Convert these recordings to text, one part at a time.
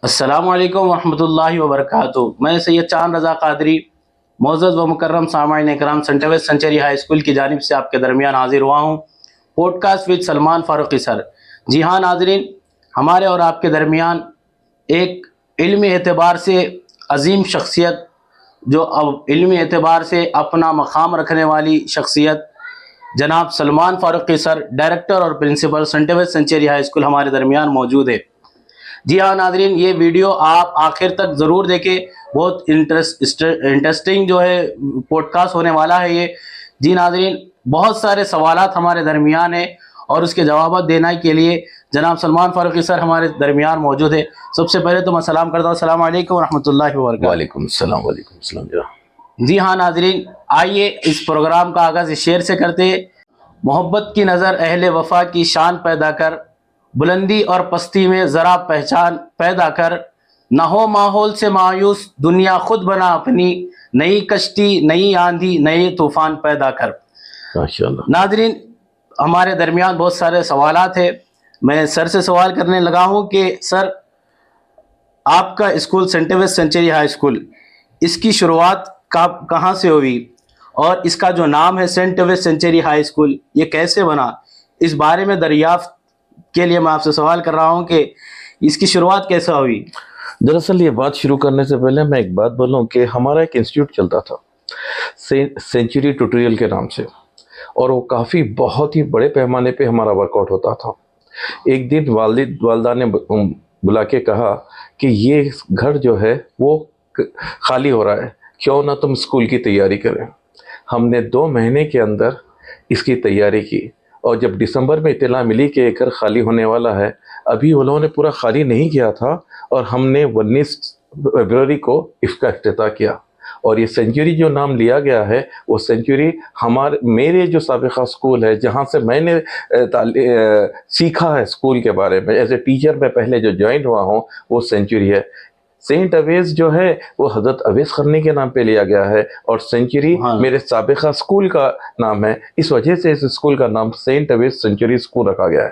السلام علیکم ورحمۃ اللہ وبرکاتہ۔ میں سید چاند رضا قادری معزز و مکرم سامعین Ikram Saint West Century High School کی جانب سے آپ کے درمیان حاضر ہوا ہوں podcast with Salman Farooqui sir. جی ہاں ناظرین، ہمارے اور آپ کے درمیان ایک علمی اعتبار سے عظیم شخصیت، جو اب علمی اعتبار سے اپنا مقام رکھنے والی شخصیت جناب سلمان فاروقی سر، ڈائریکٹر اور principal Saint West Century High School ہمارے درمیان موجود ہے۔ جی ہاں ناظرین، یہ ویڈیو آپ آخر تک ضرور دیکھیں، بہت انٹرسٹنگ جو ہے پوڈ کاسٹ ہونے والا ہے یہ۔ جی ناظرین، بہت سارے سوالات ہمارے درمیان ہیں اور اس کے جوابات دینے کے لیے جناب سلمان فاروقی سر ہمارے درمیان موجود ہے۔ سب سے پہلے تو میں سلام کرتا ہوں، السلام علیکم ورحمۃ اللہ وبرکاتہ۔ وعلیکم السلام جناب۔ جی ہاں ناظرین، آئیے اس پروگرام کا آغاز اس شعر سے کرتے ہیں۔ محبت کی نظر اہل وفا کی شان پیدا کر، بلندی اور پستی میں ذرا پہچان پیدا کر، نہ ہو ماحول سے مایوس دنیا خود بنا اپنی، نئی کشتی نئی آندھی نئے طوفان پیدا کر۔ ماشاءاللہ۔ ناظرین، ہمارے درمیان بہت سارے سوالات ہیں۔ میں سر سے سوال کرنے لگا ہوں کہ سر، آپ کا school Saint West Century High School, اس کی شروعات کہاں سے ہوئی، اور اس کا جو نام ہے Saint West Century High School, یہ کیسے بنا؟ اس بارے میں دریافت کے لیے میں آپ سے سوال کر رہا ہوں کہ اس کی شروعات کیسے ہوئی؟ دراصل یہ بات شروع کرنے سے پہلے میں ایک بات بولوں کہ ہمارا ایک انسٹیٹیوٹ چلتا تھا سینچری ٹیوٹوریل کے نام سے، اور وہ کافی بہت ہی بڑے پیمانے پہ ہمارا ورک آؤٹ ہوتا تھا۔ ایک دن والدہ نے بلا کے کہا کہ یہ گھر جو ہے وہ خالی ہو رہا ہے، کیوں نہ تم اسکول کی تیاری کریں۔ ہم نے 2 مہینے کے اندر اس کی تیاری کی، اور جب دسمبر میں اطلاع ملی کہ یہ گھر خالی ہونے والا ہے، ابھی انہوں نے پورا خالی نہیں کیا تھا، اور ہم نے 19 فروری کو اس کا افتتاح کیا۔ اور یہ سینچری جو نام لیا گیا ہے، وہ سینچری میرے جو سابقہ اسکول ہے، جہاں سے میں نے سیکھا ہے اسکول کے بارے میں ایز اے ٹیچر، میں پہلے جو جوائن ہوا ہوں، وہ سینچری ہے۔ سینٹ اویس جو ہے وہ حضرت اویس قرنی کے نام پہ لیا گیا ہے، اور سینچری میرے سابقہ اسکول کا نام ہے، اس وجہ سے اس اسکول کا نام سینٹ اویس سینچری اسکول رکھا گیا ہے۔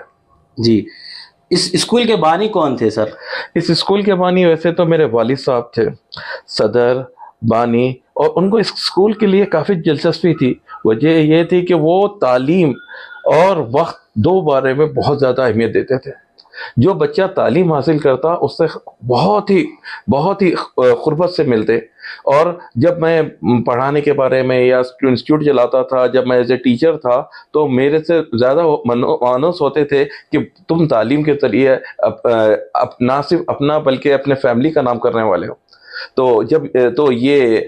جی، اس اسکول کے بانی کون تھے سر؟ اس اسکول کے بانی ویسے تو میرے والد صاحب تھے، صدر بانی، اور ان کو اس اسکول کے لیے کافی دلچسپی تھی۔ وجہ یہ تھی کہ وہ تعلیم اور وقت 2 بارے میں بہت زیادہ اہمیت دیتے تھے۔ جو بچہ تعلیم حاصل کرتا اس سے بہت ہی قربت سے ملتے، اور جب میں پڑھانے کے بارے میں یا انسٹیٹیوٹ چلاتا تھا، جب میں ایز اے ٹیچر تھا، تو میرے سے زیادہ مانوس ہوتے تھے کہ تم تعلیم کے ذریعے نہ صرف اپنا بلکہ اپنے فیملی کا نام کرنے والے ہو۔ تو یہ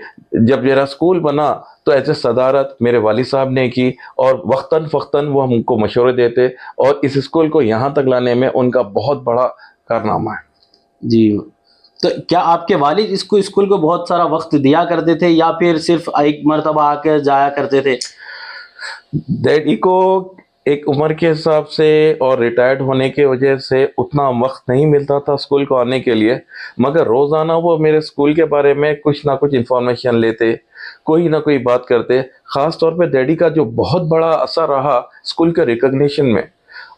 جب میرا اسکول بنا تو ایسے صدارت میرے والد صاحب نے کی، اور وقتاً فوقتاً وہ ہم کو مشورے دیتے، اور اس اسکول کو یہاں تک لانے میں ان کا بہت بڑا کارنامہ ہے۔ جی، تو کیا آپ کے والد اسکول کو بہت سارا وقت دیا کرتے تھے، یا پھر صرف ایک مرتبہ آ کے جایا کرتے تھے؟ ڈیڈی کو ایک عمر کے حساب سے اور ریٹائرڈ ہونے کی وجہ سے اتنا وقت نہیں ملتا تھا اسکول کو آنے کے لیے، مگر روزانہ وہ میرے اسکول کے بارے میں کچھ نہ کچھ انفارمیشن لیتے، کوئی نہ کوئی بات کرتے۔ خاص طور پہ ڈیڈی کا جو بہت بڑا اثر رہا اسکول کے ریکگنیشن میں،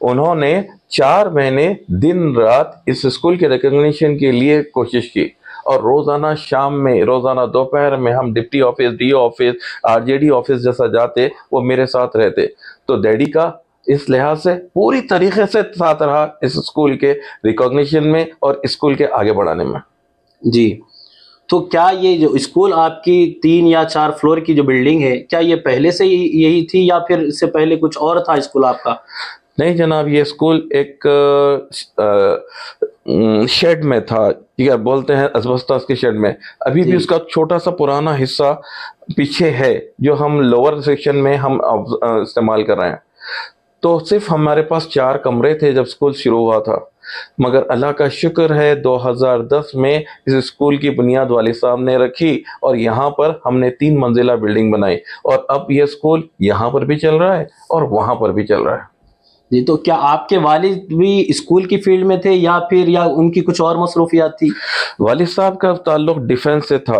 انہوں نے 4 مہینے دن رات اس اسکول کے ریکگنیشن کے لیے کوشش کی، اور روزانہ شام میں، روزانہ دوپہر میں ہم deputy office, D office, RJD office جیسا جاتے، وہ میرے ساتھ رہتے۔ تو ڈیڈی کا اس لحاظ سے پوری طریقے سے ساتھ رہا اس اسکول کے ریکگنیشن میں اور اسکول کے آگے بڑھانے میں۔ جی، تو کیا یہ جو اسکول آپ کی 3 یا 4 فلور کی جو بلڈنگ ہے، کیا یہ پہلے سے ہی یہی تھی، یا پھر اس سے پہلے کچھ اور تھا اسکول آپ کا؟ نہیں جناب، یہ اسکول ایک شیڈ میں تھا، کیا بولتے ہیں اسبسٹاس کے شیڈ میں۔ ابھی بھی اس کا چھوٹا سا پرانا حصہ پیچھے ہے، جو ہم لوور سیکشن میں ہم استعمال کر رہے ہیں۔ تو صرف ہمارے پاس 4 کمرے تھے جب اسکول شروع ہوا تھا، مگر اللہ کا شکر ہے 2010 میں اس اسکول کی بنیاد والد صاحب نے رکھی، اور یہاں پر ہم نے 3 منزلہ بلڈنگ بنائی، اور اب یہ اسکول یہاں پر بھی چل رہا ہے اور وہاں پر بھی چل رہا ہے۔ جی، تو کیا آپ کے والد بھی اسکول کی فیلڈ میں تھے، یا ان کی کچھ اور مصروفیات تھی؟ والد صاحب کا تعلق ڈیفنس سے تھا،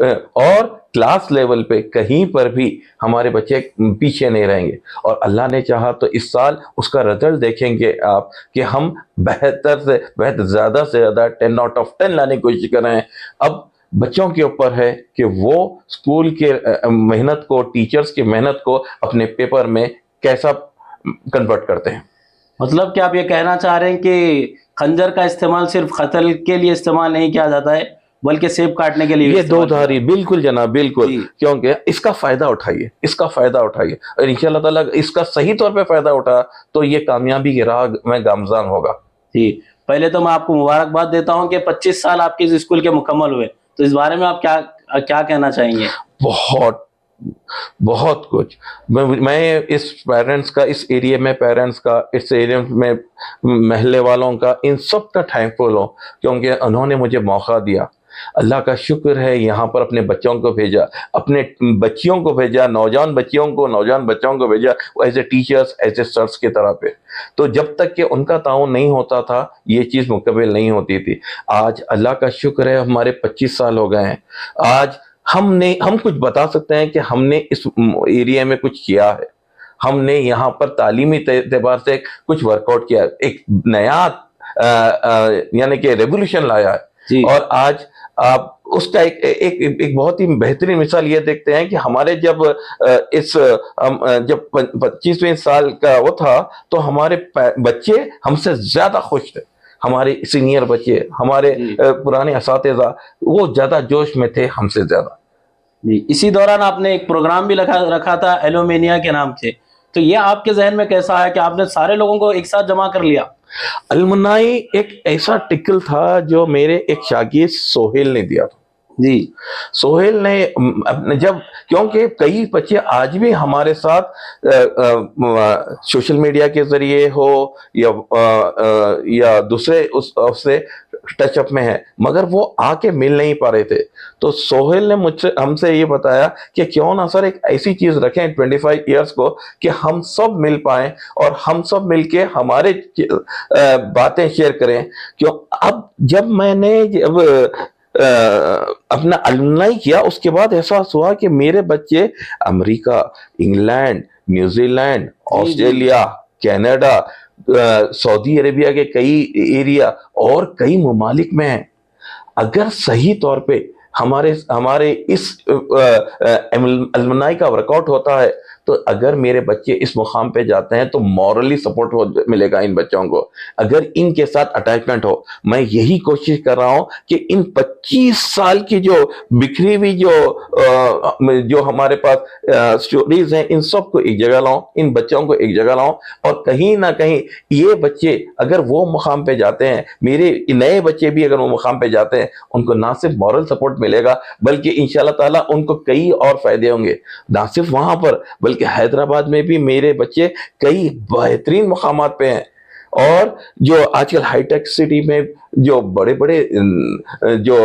اور کلاس لیول پہ کہیں پر بھی ہمارے بچے پیچھے نہیں رہیں گے، اور اللہ نے چاہا تو اس سال اس کا رزلٹ دیکھیں گے آپ کہ ہم بہتر سے بہتر، زیادہ سے زیادہ 10 آؤٹ آف 10 لانے کی کوشش کر رہے ہیں۔ اب بچوں کے اوپر ہے کہ وہ اسکول کے محنت کو، ٹیچرز کی محنت کو اپنے پیپر میں کیسا کنورٹ کرتے ہیں۔ مطلب کہ آپ یہ کہنا چاہ رہے ہیں کہ خنجر کا استعمال صرف قتل کے لیے استعمال نہیں کیا جاتا ہے، بلکہ سیب کاٹنے کے لیے بھی یہ دو استعمال کیا دھاری، بالکل جناب، بالکل، جی کیونکہ اس کا فائدہ اٹھائیے، اس کا فائدہ اٹھائیے، اور انشاءاللہ تعالیٰ اس کا صحیح طور پہ فائدہ اٹھا تو یہ کامیابی کی راہ میں گامزن ہوگا۔ جی۔ پہلے تو میں آپ کو مبارکباد دیتا ہوں کہ 25 سال آپ کے اس اسکول کے مکمل ہوئے، تو اس بارے میں آپ کیا کہنا چاہیں گے؟ بہت بہت کچھ، میں اس پیرنٹس کا، اس ایریا میں پیرنٹس کا، اس ایریا میں محلے والوں کا، ان سب کا تھینکفل ہوں، کیونکہ انہوں نے مجھے موقع دیا۔ اللہ کا شکر ہے، یہاں پر اپنے بچوں کو بھیجا، اپنے بچیوں کو بھیجا، نوجوان بچوں کو بھیجا، as a teachers, as a سرس کی طرح پہ۔ تو جب تک کہ ان کا تعاون نہیں ہوتا تھا یہ چیز مکمل نہیں ہوتی تھی۔ آج اللہ کا شکر ہے ہمارے 25 سال ہو گئے ہیں، آج ہم کچھ بتا سکتے ہیں کہ ہم نے اس ایریا میں کچھ کیا ہے، ہم نے یہاں پر تعلیمی اعتبار سے کچھ ورک آؤٹ کیا ہے، ایک نیا یعنی کہ ریولیوشن لایا ہے۔ جی اور آج آپ اس کا ایک بہت ہی بہترین مثال یہ دیکھتے ہیں کہ ہمارے جب جب 25ویں سال کا وہ تھا تو ہمارے بچے ہم سے زیادہ خوش تھے، ہمارے سینئر بچے، ہمارے پرانے اساتذہ، وہ زیادہ جوش میں تھے ہم سے زیادہ۔ جی، اسی دوران آپ نے ایک پروگرام بھی رکھا تھا ایلومینیا کے نام سے، تو یہ آپ کے ذہن میں کیسا ہے کہ آپ نے سارے لوگوں کو ایک ساتھ جمع کر لیا؟ المنائی ایک ایسا ٹکل تھا جو میرے ایک شاگرد سہیل نے دیا تھا۔ جی سہیل نے جب، کیونکہ کئی بچے آج بھی ہمارے ساتھ سوشل میڈیا کے ذریعے ہو یا دوسرے اس سے ٹچ اپ میں ہے، مگر وہ آ کے مل نہیں پا رہے تھے، تو سہیل نے ہم سے یہ بتایا کہ کیوں نہ سر ایک ایسی چیز رکھیں 25 ایئرس کو کہ ہم سب مل پائیں اور ہم سب مل کے ہمارے باتیں شیئر کریں۔ کیوں اب جب میں نے اپنا المنائی کیا، اس کے بعد احساس ہوا کہ میرے بچے امریکہ، England, New Zealand, Australia, Canada, سعودی عربیہ کے کئی ایریا اور کئی ممالک میں ہیں۔ اگر صحیح طور پہ ہمارے اس المنائی کا ورک آؤٹ ہوتا ہے تو اگر میرے بچے اس مقام پہ جاتے ہیں تو مورلی سپورٹ ملے گا ان بچوں کو، اگر ان کے ساتھ اٹیچمنٹ ہو۔ میں یہی کوشش کر رہا ہوں کہ ان 25 سال کی جو بکھری ہوئی جو ہمارے پاس سٹوریز ہیں، ان سب کو ایک جگہ لاؤں، ان بچوں کو ایک جگہ لاؤں، اور کہیں نہ کہیں یہ بچے اگر وہ مقام پہ جاتے ہیں، میرے نئے بچے بھی اگر وہ مقام پہ جاتے ہیں، ان کو نہ صرف مورل سپورٹ ملے گا بلکہ انشاءاللہ تعالیٰ ان کو کئی اور فائدے ہوں گے، نہ صرف وہاں پر بلکہ حیدرآباد میں بھی میرے بچے کئی بہترین مقامات پہ ہیں۔ اور جو آج کل ہائی ٹیک سٹی میں جو بڑے بڑے جو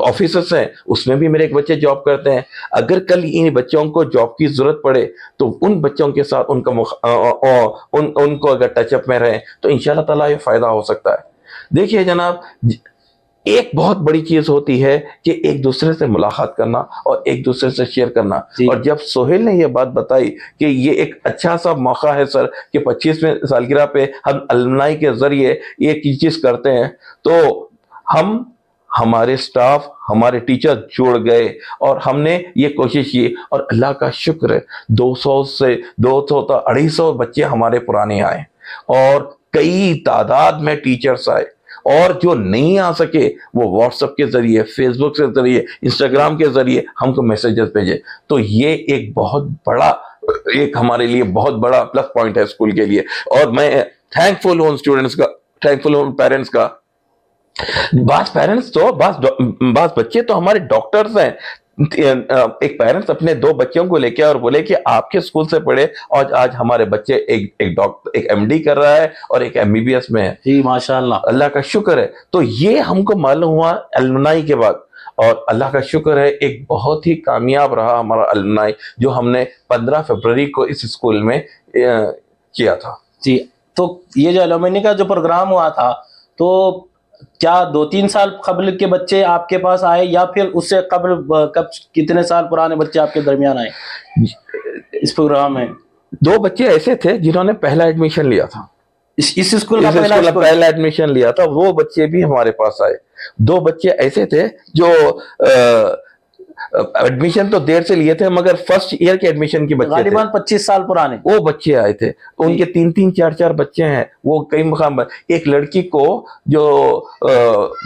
آفیسز ہیں، اس میں بھی میرے ایک بچے جاب کرتے ہیں۔ اگر کل ان بچوں کو جاب کی ضرورت پڑے تو ان بچوں کے ساتھ ان کو اگر ٹچ اپ میں رہیں تو انشاءاللہ تعالیٰ یہ فائدہ ہو سکتا ہے۔ دیکھیے جناب، ایک بہت بڑی چیز ہوتی ہے کہ ایک دوسرے سے ملاقات کرنا اور ایک دوسرے سے شیئر کرنا، اور جب سہیل نے یہ بات بتائی کہ یہ ایک اچھا سا موقع ہے سر کہ 25ویں سالگرہ پہ ہم المنائی کے ذریعے ایک چیز کرتے ہیں، تو ہمارے سٹاف، ہمارے ٹیچر جڑ گئے اور ہم نے یہ کوشش کی، اور اللہ کا شکر ہے 200 تا 250 بچے ہمارے پرانے آئے، اور کئی تعداد میں ٹیچرز آئے، اور جو نہیں آ سکے وہ واٹس ایپ کے ذریعے، فیس بک کے ذریعے، انسٹاگرام کے ذریعے ہم کو میسیجز بھیجے۔ تو یہ ایک بہت بڑا، ایک ہمارے لیے بہت بڑا پلس پوائنٹ ہے اسکول کے لیے، اور میں تھینکفل ہوں اسٹوڈنٹس کا، تھینکفل ہوں پیرنٹس کا۔ بعض پیرنٹس تو بعض بچے تو ہمارے ڈاکٹرز ہیں۔ ایک پیرنٹس اپنے 2 بچوں کو لے کے اور بولے کہ آپ کے اسکول سے پڑھے، اور آج ہمارے بچے ایک ڈاکٹر، ایک MD کر رہا ہے اور ایک MBBS میں ہے۔ جی ماشاءاللہ، اللہ کا شکر ہے۔ تو یہ ہم کو معلوم ہوا المنائی کے بعد، اور اللہ کا شکر ہے ایک بہت ہی کامیاب رہا ہمارا المنائی، جو ہم نے 15 فروری کو اس اسکول میں کیا تھا۔ جی۔ تو یہ جو ایلومینی کا جو پروگرام ہوا تھا، تو کیا 2-3 سال قبل کے بچے آپ کے پاس آئے یا پھر اس سے قبل کب کتنے سال پرانے بچے آپ کے درمیان آئے اس پروگرام میں؟ 2 بچے ایسے تھے جنہوں نے پہلا ایڈمیشن لیا تھا، اس اسکول کا اس پہلا اسکول میں اسکول؟ پہلا ایڈمیشن لیا تھا، وہ بچے بھی ہمارے پاس آئے۔ 2 بچے ایسے تھے جو ایڈمیشن تو دیر سے لیے تھے مگر فرسٹ ایئر کے ایڈمیشن کے بچے تھے، غالباً 25 سال پرانے۔ وہ بچے آئے تھے، ان کے 3-3 4-4 بچے ہیں، وہ کئی مقام پر۔ ایک لڑکی کو جو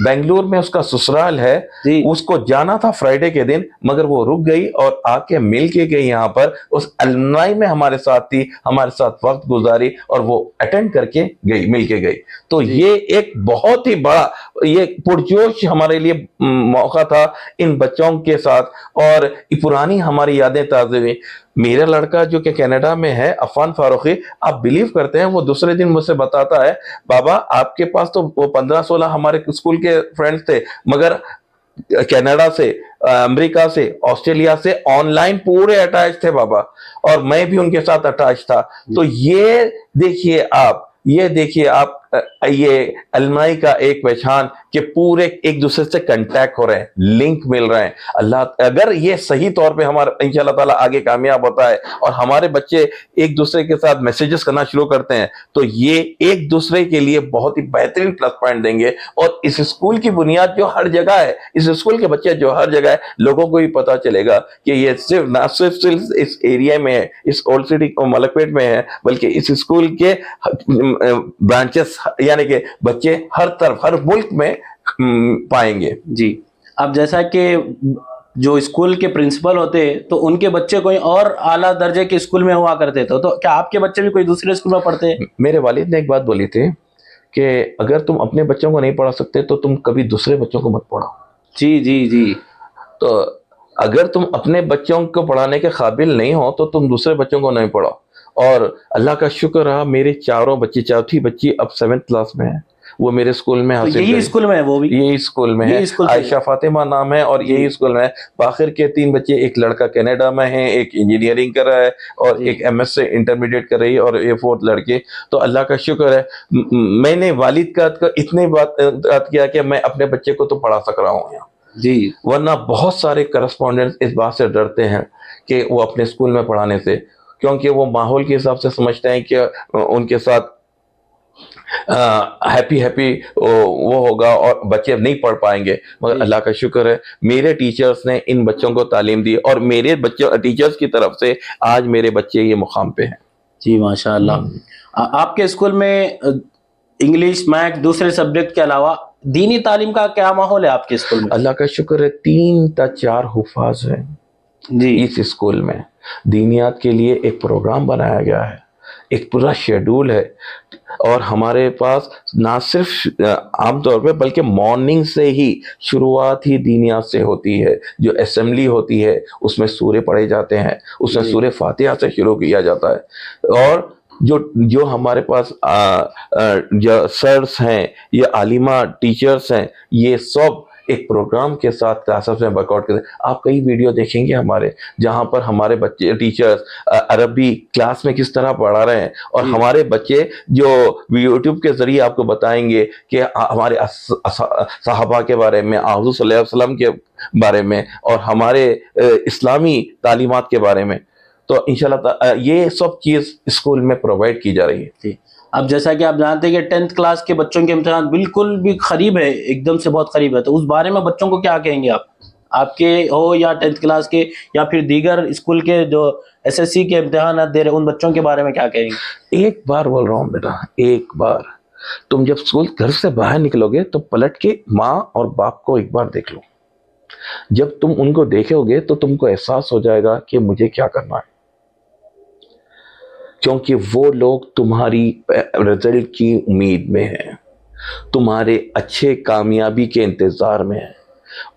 بنگلور میں اس کا سسرال ہے، جی اس کو جانا تھا فرائیڈے کے دن مگر وہ رک گئی اور آ کے مل کے گئی یہاں پر، اس المنائی میں ہمارے ساتھ تھی، ہمارے ساتھ وقت گزاری اور وہ اٹینڈ کر کے گئی، مل کے گئی۔ تو جی یہ ایک بہت ہی بڑا، یہ پرجوش ہمارے لیے موقع تھا ان بچوں کے ساتھ، اور پرانی ہماری یادیں تازہ ہوئی۔ میرا لڑکا جو کہ کینیڈا میں ہے، عفان فاروقی، آپ بلیو کرتے ہیں وہ دوسرے دن مجھ سے بتاتا ہے، بابا آپ کے پاس تو وہ 15-16 ہمارے اسکول کے فرینڈز تھے مگر کینیڈا سے، امریکہ سے، آسٹریلیا سے آن لائن پورے اٹیچ تھے بابا، اور میں بھی ان کے ساتھ اٹیچ تھا۔ تو یہ دیکھیے آپ، یہ المائی کا ایک پہچان کہ پورے ایک دوسرے سے کنٹیکٹ ہو رہے ہیں، لنک مل رہے ہیں۔ اللہ اگر یہ صحیح طور پہ ہمارا انشاءاللہ تعالیٰ آگے کامیاب ہوتا ہے اور ہمارے بچے ایک دوسرے کے ساتھ میسیجز کرنا شروع کرتے ہیں تو یہ ایک دوسرے کے لیے بہت ہی بہترین پلس پوائنٹ دیں گے۔ اور اس اسکول کی بنیاد جو ہر جگہ ہے، اس اسکول کے بچے جو ہر جگہ ہے، لوگوں کو بھی پتا چلے گا کہ یہ صرف نہ صرف اس ایریا میں ہے، اس اولڈ سٹی ملک پیٹ میں ہے، بلکہ اس اسکول کے برانچز یعنی کہ بچے ہر طرف، ہر ملک میں پائیں گے۔ جی اب جیسا کہ جو اسکول کے پرنسپل ہوتے تو ان کے بچے کوئی اور اعلیٰ درجے کے اسکول میں ہوا کرتے تھے، تو کیا آپ کے بچے بھی کوئی دوسرے اسکول میں پڑھتے ہیں؟ میرے والد نے ایک بات بولی تھی کہ اگر تم اپنے بچوں کو نہیں پڑھا سکتے تو تم کبھی دوسرے بچوں کو مت پڑھاؤ۔ جی جی جی تو اگر تم اپنے بچوں کو پڑھانے کے قابل نہیں ہو تو تم دوسرے بچوں کو نہیں پڑھاؤ۔ اور اللہ کا شکر رہا، میرے چاروں بچی، چوتھی بچی اب 7th کلاس میں ہے، وہ میرے اسکول میں تو حاصل یہی کری، اسکول میں ہے وہ بھی؟ یہی اسکول میں ہے، یہی اسکول سے؟ عائشہ فاطمہ نام ہے اور یہی اسکول میں ہے۔ باخر کے 3 بچے، ایک لڑکا کینیڈا میں ہے، ایک انجینئرنگ کر رہا ہے اور جی ایک MS سے انٹرمیڈیٹ کر رہی ہے، اور یہ 4th لڑکی۔ تو اللہ کا شکر ہے، میں نے والد کا اتنی بات کیا کہ میں اپنے بچے کو تو پڑھا سک رہا ہوں یہاں، جی ورنہ بہت سارے کرسپونڈنٹس اس بات سے ڈرتے ہیں کہ وہ اپنے اسکول میں پڑھانے سے، کیونکہ وہ ماحول کے حساب سے سمجھتے ہیں کہ ان کے ساتھ ہیپی وہ ہوگا اور بچے نہیں پڑھ پائیں گے۔ مگر اللہ کا شکر ہے میرے ٹیچرز نے ان بچوں کو تعلیم دی، اور میرے بچوں ٹیچرز کی طرف سے آج میرے بچے یہ مقام پہ ہیں۔ جی ماشاء اللہ۔ آپ کے اسکول میں انگلش، میتھ، دوسرے سبجیکٹ کے علاوہ دینی تعلیم کا کیا ماحول ہے آپ کے اسکول میں؟ اللہ کا شکر ہے 3 تا 4 حفاظ ہیں جی اس اسکول میں۔ دینیات کے لیے ایک پروگرام بنایا گیا ہے، ایک پورا شیڈول ہے، اور ہمارے پاس نہ صرف عام طور پہ بلکہ مارننگ سے ہی شروعات ہی دینیات سے ہوتی ہے۔ جو اسمبلی ہوتی ہے اس میں سورے پڑھے جاتے ہیں، اس میں سورہ فاتحہ سے شروع کیا جاتا ہے، اور جو ہمارے پاس جو سرس ہیں یا عالمہ ٹیچرز ہیں، یہ سب ایک پروگرام کے ساتھ کلاسز میں ورک آؤٹ کرتے ہیں۔ آپ کئی ویڈیو دیکھیں گے ہمارے، جہاں پر ہمارے بچے ٹیچرز عربی کلاس میں کس طرح پڑھا رہے ہیں، اور ہمارے بچے جو یوٹیوب کے ذریعے آپ کو بتائیں گے کہ ہمارے صحابہ کے بارے میں، حضور صلی اللہ علیہ وسلم کے بارے میں، اور ہمارے اسلامی تعلیمات کے بارے میں۔ تو انشاءاللہ یہ سب چیز اسکول میں پرووائڈ کی جا رہی ہے۔ اب جیسا کہ آپ جانتے ہیں کہ 10th کلاس کے بچوں کے امتحان بالکل بھی قریب ہے، ایک دم سے بہت قریب ہے، تو اس بارے میں بچوں کو کیا کہیں گے آپ کے ہو یا 10th کلاس کے یا پھر دیگر اسکول کے جو SSC کے امتحانات دے رہے ان بچوں کے بارے میں کیا کہیں گے؟ ایک بار بول رہا ہوں بیٹا، ایک بار تم جب اسکول گھر سے باہر نکلو گے تو پلٹ کے ماں اور باپ کو ایک بار دیکھ لو۔ جب تم ان کو دیکھو گے تو تم کو احساس ہو جائے گا کہ مجھے کیا کرنا ہے، کیونکہ وہ لوگ تمہاری رزلٹ کی امید میں ہیں، تمہارے اچھے کامیابی کے انتظار میں ہیں۔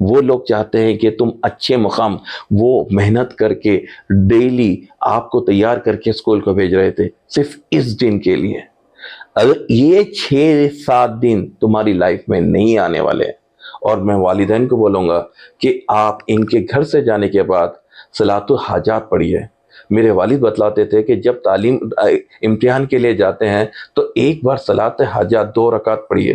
وہ لوگ چاہتے ہیں کہ تم اچھے مقام، وہ محنت کر کے ڈیلی آپ کو تیار کر کے اسکول کو بھیج رہے تھے صرف اس دن کے لیے۔ اگر یہ 6-7 دن تمہاری لائف میں نہیں آنے والے، اور میں والدین کو بولوں گا کہ آپ ان کے گھر سے جانے کے بعد صلاۃ الحاجات پڑھیے۔ میرے والد بتلاتے تھے کہ جب تعلیم امتحان کے لیے جاتے ہیں تو ایک بار صلاۃ حاجات 2 رکعت پڑھیے،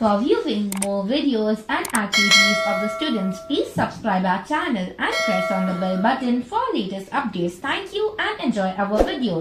For viewing more videos and activities of the students, please subscribe our channel and press on the bell button for latest updates. Thank you and enjoy our videos.